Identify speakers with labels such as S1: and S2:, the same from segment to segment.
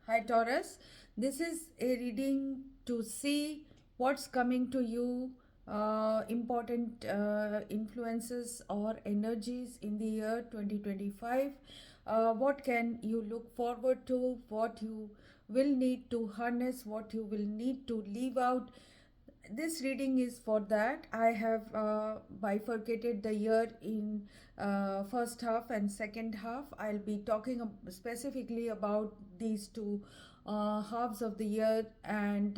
S1: Hi Taurus, this is a reading to see what's coming to you, important influences or energies in the year 2025. What can you look forward to, what you will need to harness, what you will need to leave out. This reading is for that. I have bifurcated the year in first half and second half. I'll be talking specifically about these two halves of the year, and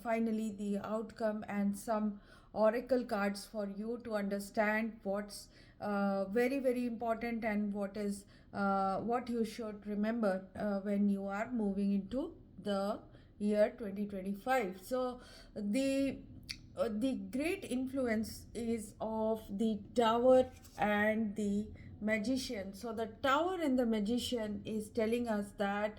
S1: finally the outcome and some oracle cards for you to understand what's very important and what you should remember when you are moving into the year 2025. So the great influence is of the tower and the magician. So the tower and the magician is telling us that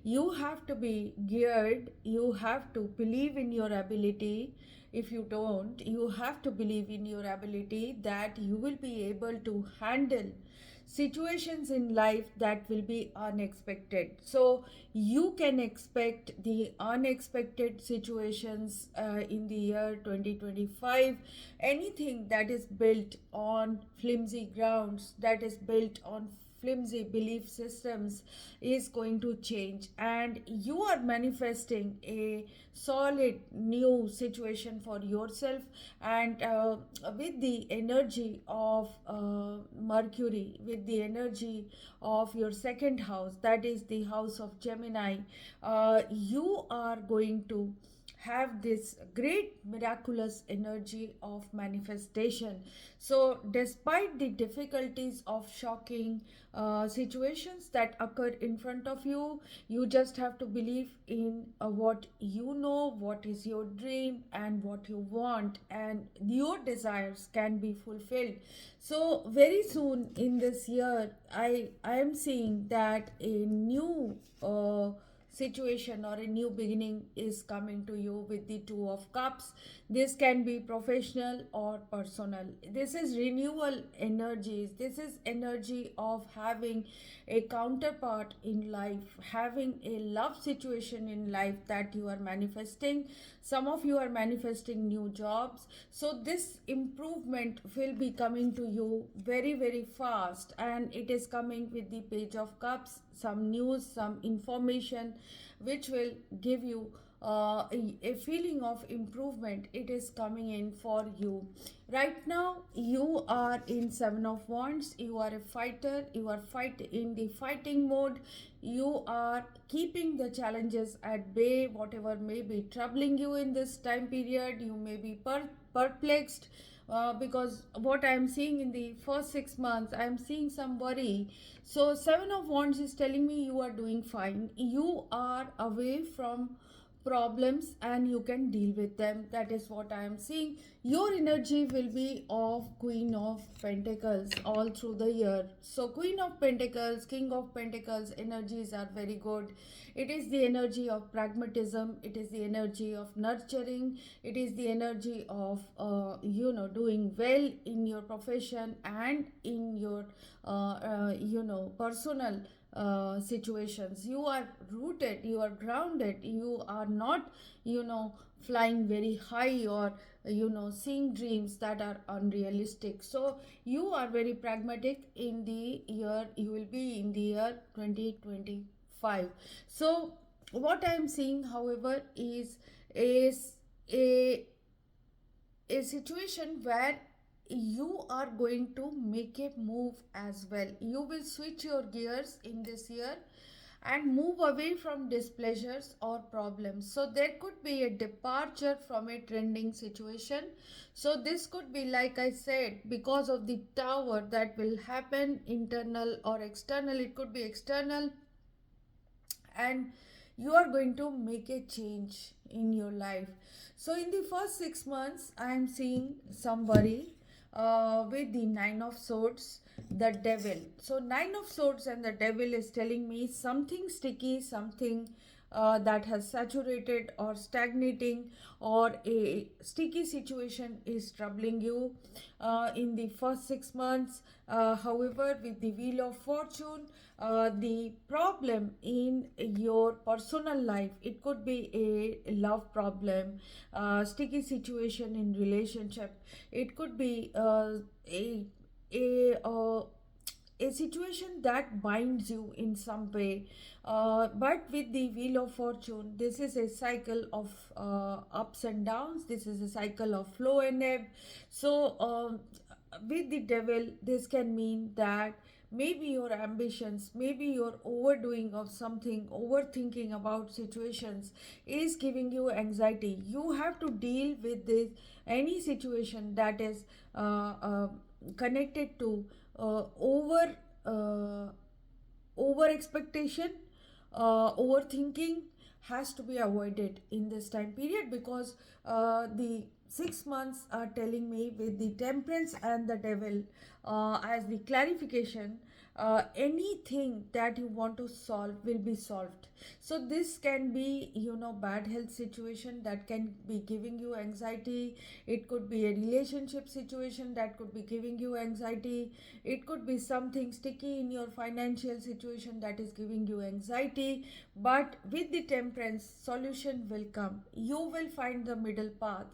S1: you have to be geared, you have to believe in your ability. If you don't, you have to believe in your ability that you will be able to handle situations in life that will be unexpected. So you can expect the unexpected situations in the year 2025. Anything that is built on flimsy grounds, that is built on flimsy belief systems, is going to change, and you are manifesting a solid new situation for yourself. And with the energy of Mercury, with the energy of your second house, that is the house of Gemini, you are going to have this great miraculous energy of manifestation. So despite the difficulties of shocking situations that occur in front of you, you just have to believe in what you know, what is your dream and what you want, and your desires can be fulfilled. So very soon in this year, I am seeing that a new situation or a new beginning is coming to you with the Two of Cups. This can be professional or personal. This is renewal energies. This is energy of having a counterpart in life, having a love situation in life that you are manifesting. Some of you are manifesting new jobs. So this improvement will be coming to you very fast, and it is coming with the Page of Cups. Some news, some information which will give you a feeling of improvement. It is coming in for you right now. You are in Seven of Wands. You are a fighter. You are in the fighting mode. You are keeping the challenges at bay, whatever may be troubling you in this time period. You may be perplexed, because what I am seeing in the first 6 months, I am seeing some worry. So Seven of Wands is telling me you are doing fine. You are away from problems and you can deal with them. That is what I am seeing. Your energy will be of Queen of Pentacles all through the year. So Queen of Pentacles, King of Pentacles energies are very good. It is the energy of pragmatism, it is the energy of nurturing, it is the energy of doing well in your profession and in your personal situations. You are rooted, you are grounded, you are not flying very high or seeing dreams that are unrealistic. So you are very pragmatic in the year. You will be in the year 2025. So what I am seeing, however, is a a situation where you are going to make a move as well. You will switch your gears in this year and move away from displeasures or problems. So there could be a departure from a trending situation. So this could be, like I said, because of the tower, that will happen internal or external. It could be external, and you are going to make a change in your life. So in the first 6 months, I am seeing some worry with the Nine of Swords, the Devil. So Nine of Swords and the Devil is telling me something sticky, something that has saturated or stagnating, or a sticky situation is troubling you in the first 6 months. However, with the Wheel of Fortune, the problem in your personal life, it could be a love problem, sticky situation in relationship, it could be a a situation that binds you in some way. But with the Wheel of Fortune, this is a cycle of ups and downs, this is a cycle of flow and ebb. So with the Devil, this can mean that maybe your ambitions, maybe your overdoing of something, overthinking about situations is giving you anxiety. You have to deal with this, any situation that is connected to uh, over expectation, overthinking has to be avoided in this time period, because the 6 months are telling me with the Temperance and the Devil as the clarification. Anything that you want to solve will be solved. So this can be, bad health situation that can be giving you anxiety. It could be a relationship situation that could be giving you anxiety. It could be something sticky in your financial situation that is giving you anxiety. But with the Temperance, solution will come. You will find the middle path.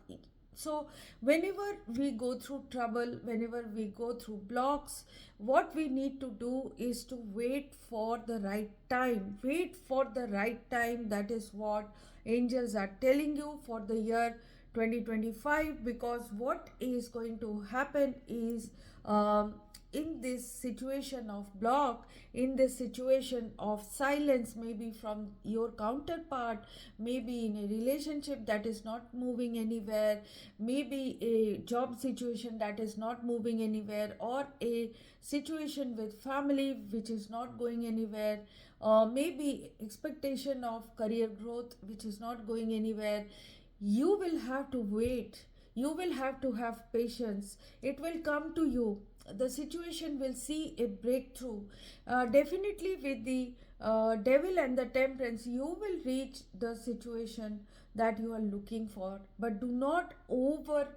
S1: So whenever we go through trouble, whenever we go through blocks, what we need to do is to wait for the right time. Wait for the right time. That is what angels are telling you for the year 2025. Because what is going to happen is, in this situation of block, in this situation of silence, maybe from your counterpart, maybe in a relationship that is not moving anywhere, maybe a job situation that is not moving anywhere, or a situation with family which is not going anywhere, maybe expectation of career growth which is not going anywhere, you will have to wait. You will have to have patience. It will come to you. The situation will see a breakthrough. Definitely, with the Devil and the Temperance, you will reach the situation that you are looking for. But do not over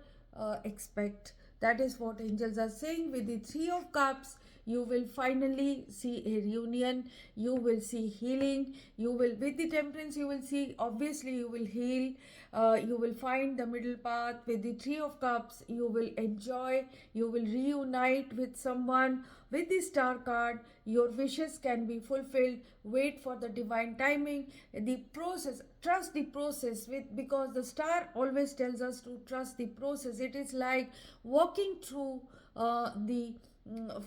S1: expect. That is what angels are saying. With the Three of Cups, you will finally see a reunion. You will see healing. You will, with the Temperance, you will see, obviously you will heal. You will find the middle path. With the Three of Cups, you will enjoy, you will reunite with someone. With the Star card, your wishes can be fulfilled. Wait for the divine timing. The process, trust the process, because the star always tells us to trust the process. It is like walking through the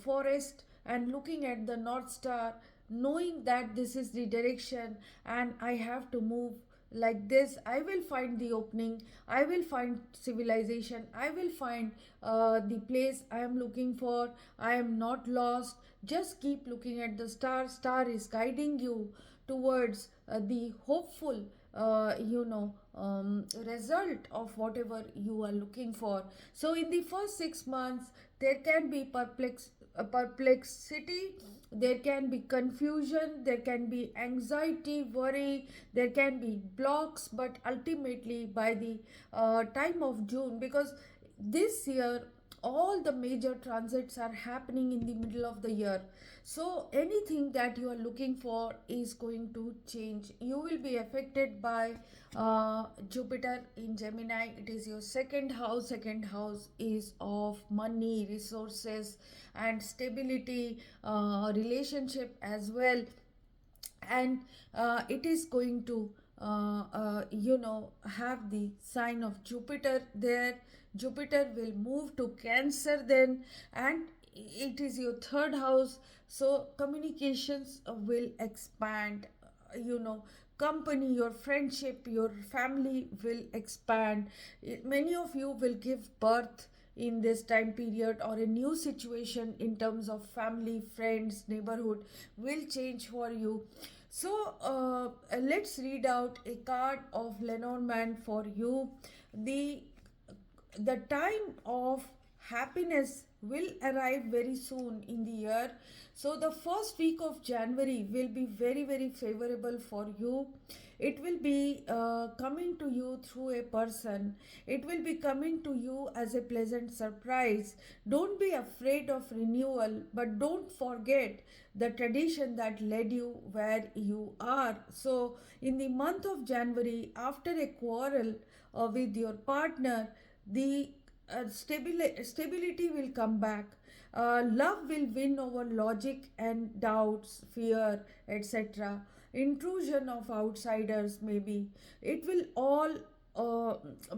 S1: forest and looking at the North Star, knowing that this is the direction and I have to move like this. I will find the opening, I will find civilization, I will find the place I am looking for. I am not lost. Just keep looking at the star. Star is guiding you towards the hopeful result of whatever you are looking for. So in the first 6 months, there can be perplexity, there can be confusion, there can be anxiety, worry, there can be blocks. But ultimately, by the time of June, because this year all the major transits are happening in the middle of the year, so anything that you are looking for is going to change. You will be affected by Jupiter in Gemini. It is your second house. Second house is of money, resources, and stability, relationship as well. And it is going to have the sign of Jupiter there. Jupiter will move to Cancer then, and it is your third house. So communications will expand. Company, your friendship, your family will expand. Many of you will give birth in this time period, or a new situation in terms of family, friends, neighborhood will change for you. So let's read out a card of Lenormand for you. The time of happiness will arrive very soon in the year. So the first week of January will be very, very favorable for you. It will be coming to you through a person. It will be coming to you as a pleasant surprise. Don't be afraid of renewal, but don't forget the tradition that led you where you are. So in the month of January, after a quarrel with your partner, the stability will come back. Love will win over logic and doubts, fear, etc. Intrusion of outsiders, maybe. It will all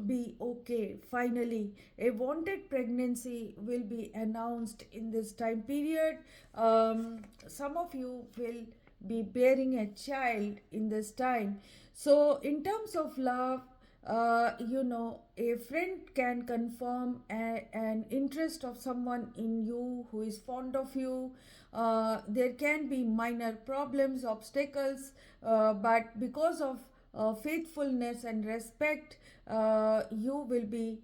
S1: be okay. Finally, a wanted pregnancy will be announced in this time period. Some of you will be bearing a child in this time. So, in terms of love, a friend can confirm an interest of someone in you who is fond of you. There can be minor problems, obstacles, but because of faithfulness and respect, you will be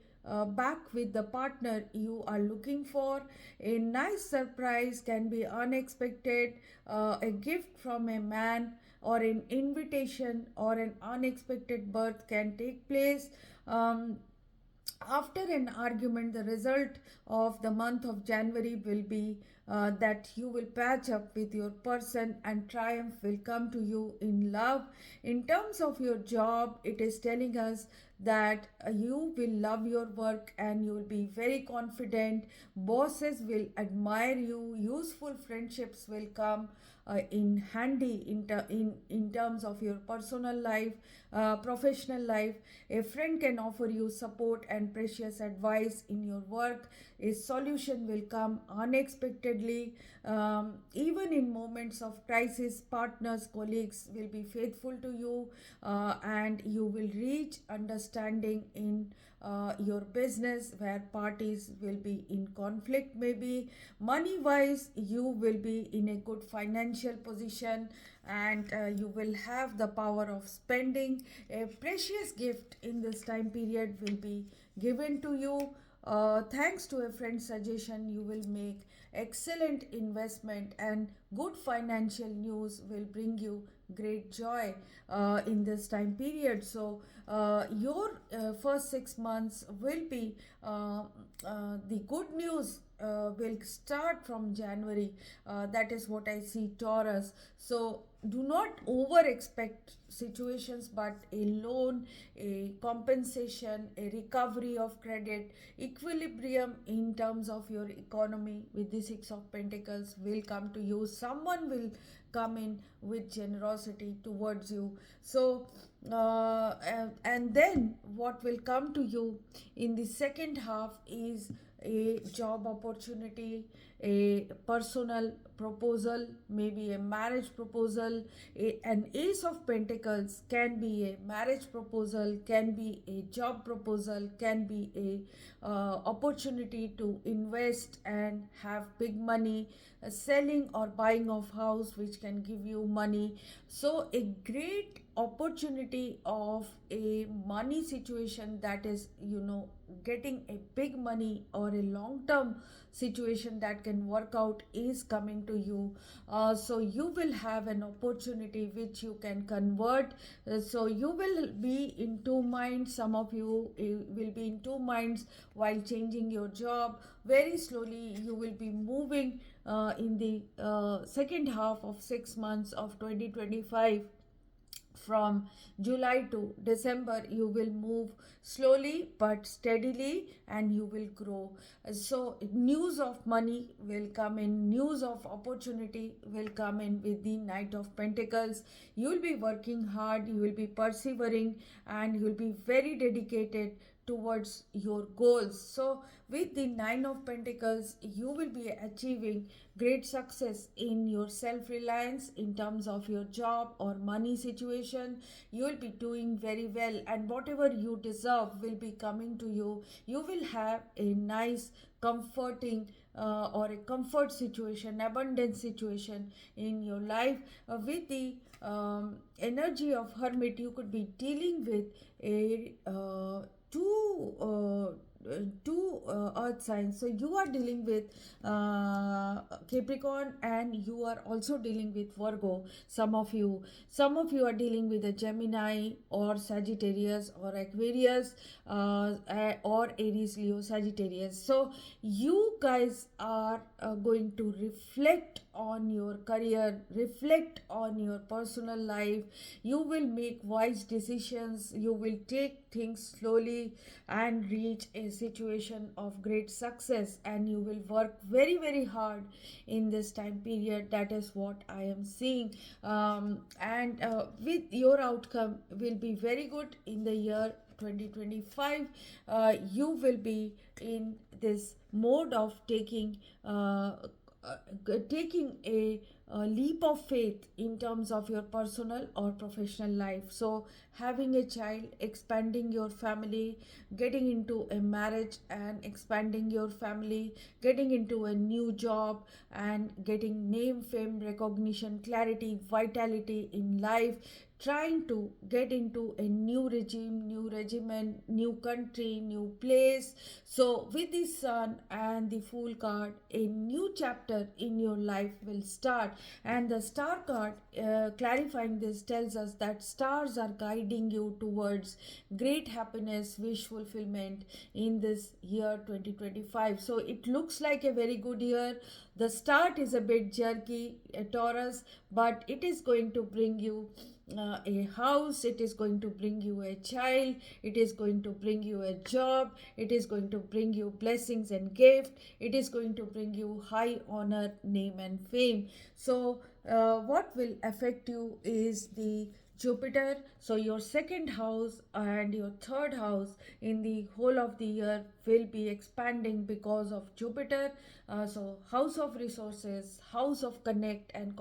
S1: back with the partner you are looking for. A nice surprise can be unexpected, a gift from a man, or an invitation or an unexpected birth can take place. After an argument, the result of the month of January will be that you will patch up with your person and triumph will come to you in love. In terms of your job, it is telling us that you will love your work and you will be very confident. Bosses will admire you. Useful friendships will come in handy in terms of your personal life, professional life. A friend can offer you support and precious advice in your work. A solution will come unexpectedly. Even in moments of crisis, partners, colleagues will be faithful to you, and you will reach understanding in your business where parties will be in conflict. Maybe money wise, you will be in a good financial position, and you will have the power of spending. A precious gift in this time period will be given to you. Thanks to a friend's suggestion, you will make excellent investment, and good financial news will bring you great joy in this time period. So your first 6 months will be the good news will start from January. That is what I see, Taurus. So do not over expect situations, but a loan, a compensation, a recovery of credit, equilibrium in terms of your economy with the Six of Pentacles will come to you. Someone will come in with generosity towards you. So and then what will come to you in the second half is a job opportunity, a personal proposal, maybe a marriage proposal. An Ace of Pentacles can be a marriage proposal, can be a job proposal, can be a opportunity to invest and have big money, selling or buying of house which can give you money. So a great opportunity of a money situation, that is, getting a big money or a long term situation that can work out, is coming to you. So you will have an opportunity which you can convert. So you will be in two minds. Some of you will be in two minds while changing your job. Very slowly you will be moving in the second half of 6 months of 2025. From July to December, you will move slowly but steadily and you will grow. So, news of money will come in, news of opportunity will come in with the Knight of Pentacles. You will be working hard, you will be persevering, and you will be very dedicated towards your goals. So, with the Nine of Pentacles, you will be achieving great success in your self reliance in terms of your job or money situation. You will be doing very well, and whatever you deserve will be coming to you. You will have a nice, comforting or a comfort situation, abundance situation in your life. With the energy of Hermit, you could be dealing with a two two earth signs. So you are dealing with Capricorn, and you are also dealing with Virgo. Some of you are dealing with a Gemini or Sagittarius or Aquarius, or Aries, Leo, Sagittarius. So you guys are going to reflect on your career, reflect on your personal life. You will make wise decisions, you will take things slowly and reach a situation of great success, and you will work very very hard in this time period. That is what I am seeing. And with your outcome will be very good in the year 2025. You will be in this mode of taking a leap of faith in terms of your personal or professional life. So having a child, expanding your family, getting into a marriage and expanding your family, getting into a new job and getting name, fame, recognition, clarity, vitality in life, trying to get into a new regime, new regiment, new country, new place. So with the sun and the fool card, a new chapter in your life will start. And the star card, clarifying this, tells us that stars are guiding you towards great happiness, wish fulfillment in this year 2025. So it looks like a very good year. The start is a bit jerky, Taurus, but it is going to bring you a house, it is going to bring you a child, it is going to bring you a job, it is going to bring you blessings and gift, it is going to bring you high honor, name and fame. So what will affect you is the Jupiter. So your second house and your third house in the whole of the year will be expanding because of Jupiter. So house of resources, house of connect and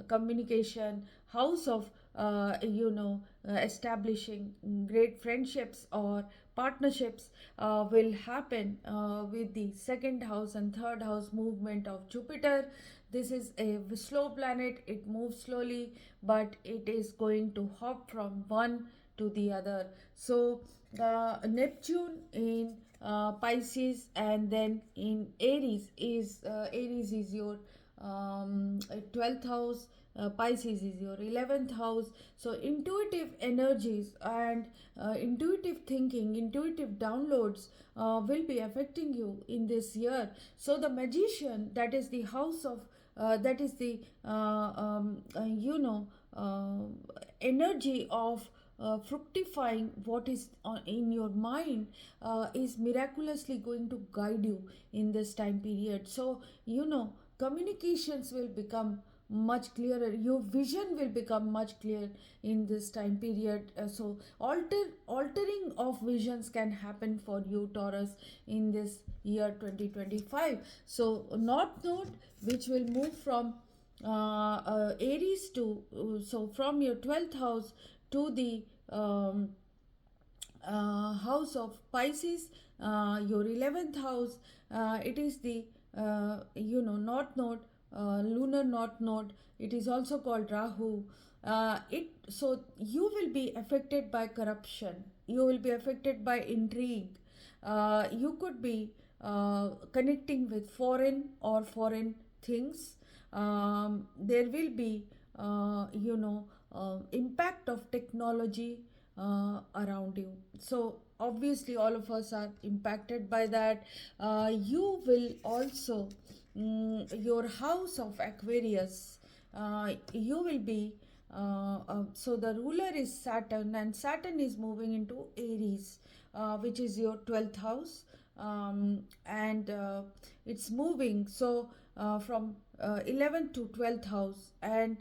S1: communication, house of establishing great friendships or partnerships will happen with the second house and third house movement of Jupiter. This is a slow planet, it moves slowly, but it is going to hop from one to the other. So Neptune in Pisces and then in Aries is your 12th house, Pisces is your 11th house. So intuitive energies and intuitive thinking, intuitive downloads will be affecting you in this year. So the Magician, that is the house of that is the energy of fructifying what is in your mind, is miraculously going to guide you in this time period. So communications will become much clearer, your vision will become much clearer in this time period. So altering of visions can happen for you, Taurus, in this year 2025. So north node, which will move from Aries to so from your 12th house to the house of Pisces, your 11th house. It is the north node, lunar north node. It is also called Rahu. It so you will be affected by corruption. You will be affected by intrigue. You could be connecting with foreign things. There will be impact of technology around you. So obviously all of us are impacted by that. You will also your house of Aquarius, you will be so the ruler is Saturn, and Saturn is moving into Aries, which is your 12th house. And it's moving so from 11th to 12th house. And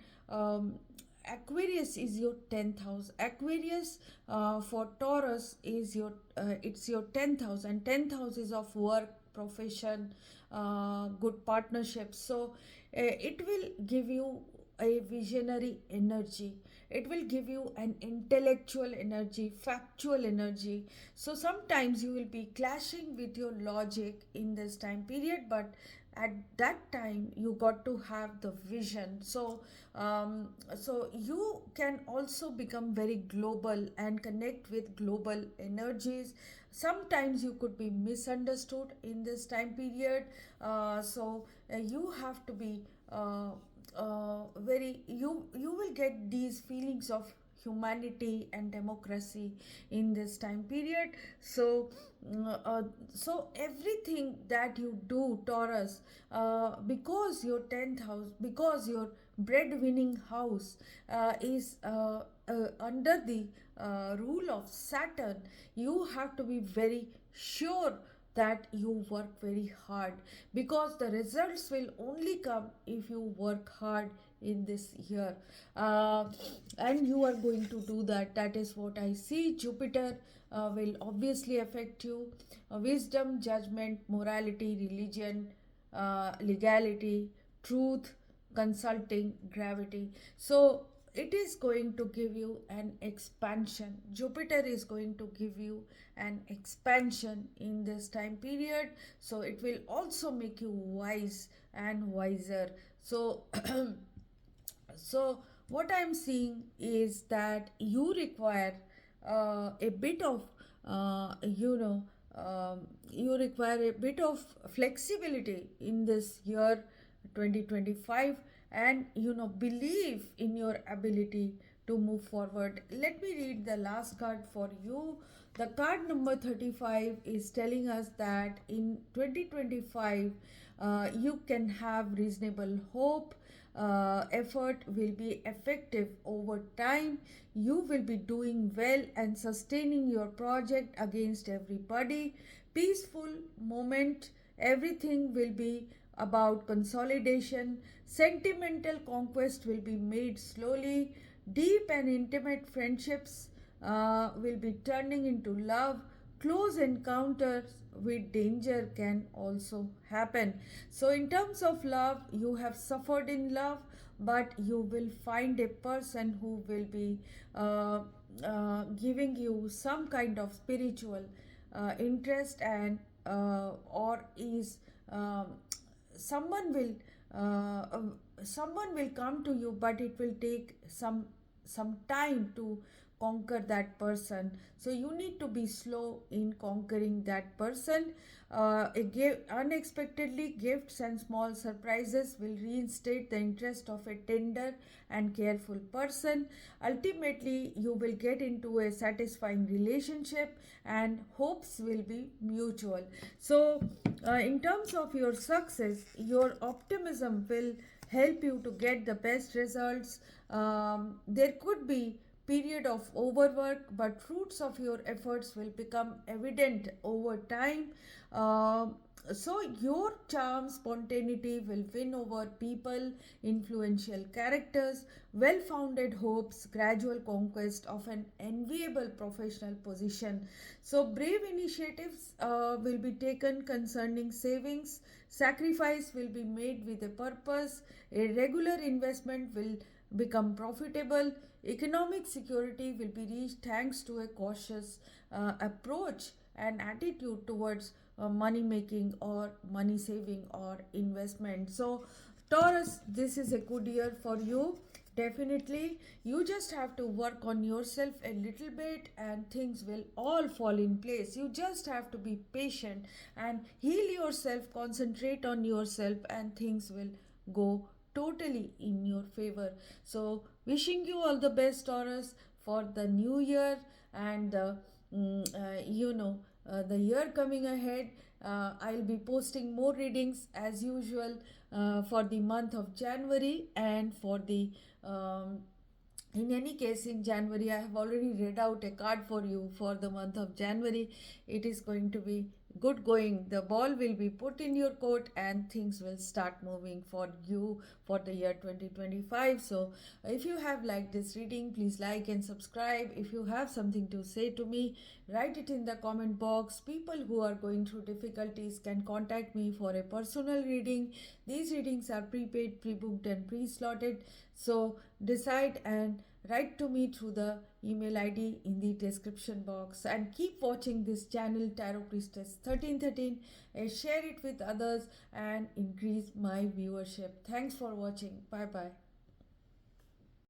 S1: Aquarius is your 10th house. Aquarius for Taurus is your it's your 10th house, and 10th house is of work, profession, good partnerships. So it will give you a visionary energy, it will give you an intellectual energy, factual energy. So sometimes you will be clashing with your logic in this time period, but at that time you got to have the vision. So you can also become very global and connect with global energies. Sometimes you could be misunderstood in this time period. You have to be very you will get these feelings of humanity and democracy in this time period. So everything that you do, Taurus, because your 10th house, because your breadwinning house is under the rule of Saturn, you have to be very sure that you work very hard, because the results will only come if you work hard in this year. And you are going to do that. That is what I see. Jupiter will obviously affect you. Wisdom, judgment, morality, religion, legality, truth, consulting, gravity. So it is going to give you an expansion. Jupiter is going to give you an expansion in this time period. So it will also make you wise and wiser. So so what I'm seeing is that you require a bit of you require a bit of flexibility in this year 2025, and believe in your ability to move forward. Let me read the last card for you. The card number 35 is telling us that in 2025 you can have reasonable hope. Effort will be effective over time. You will be doing well and sustaining your project against everybody. Peaceful moment. Everything will be about consolidation. Sentimental conquest will be made slowly. Deep and intimate friendships will be turning into love. Close encounters with danger can also happen. So, in terms of love, you have suffered in love, but you will find a person who will be giving you some kind of spiritual interest, and or is someone will someone will come to you, but it will take some time to conquer that person. So you need to be slow in conquering that person. Unexpectedly, gifts and small surprises will reinstate the interest of a tender and careful person. Ultimately, you will get into a satisfying relationship and hopes will be mutual. So, in terms of your success, your optimism will help you to get the best results. There could be period of overwork, but fruits of your efforts will become evident over time. So your charm, spontaneity will win over people, influential characters, well founded hopes, gradual conquest of an enviable professional position. So, brave initiatives will be taken concerning savings, sacrifice will be made with a purpose, a regular investment will become profitable, economic security will be reached thanks to a cautious approach and attitude towards money making or money saving or investment. So, Taurus, this is a good year for you. Definitely, you just have to work on yourself a little bit and things will all fall in place. You just have to be patient and heal yourself, concentrate on yourself, and things will go totally in your favor. So, wishing you all the best, Taurus, for the new year and the year coming ahead. I'll be posting more readings as usual for the month of January, and for the in any case, in January, I have already read out a card for you for the month of January. It is going to be good going. The ball will be put in your court and things will start moving for you for the year 2025. So, if you have liked this reading, please like and subscribe. If you have something to say to me, write it in the comment box. People who are going through difficulties can contact me for a personal reading. These readings are prepaid, pre booked, and pre slotted. So decide and write to me through the email ID in the description box, and keep watching this channel Tarot Priestess 1313, and share it with others and increase my viewership. Thanks for watching. Bye bye.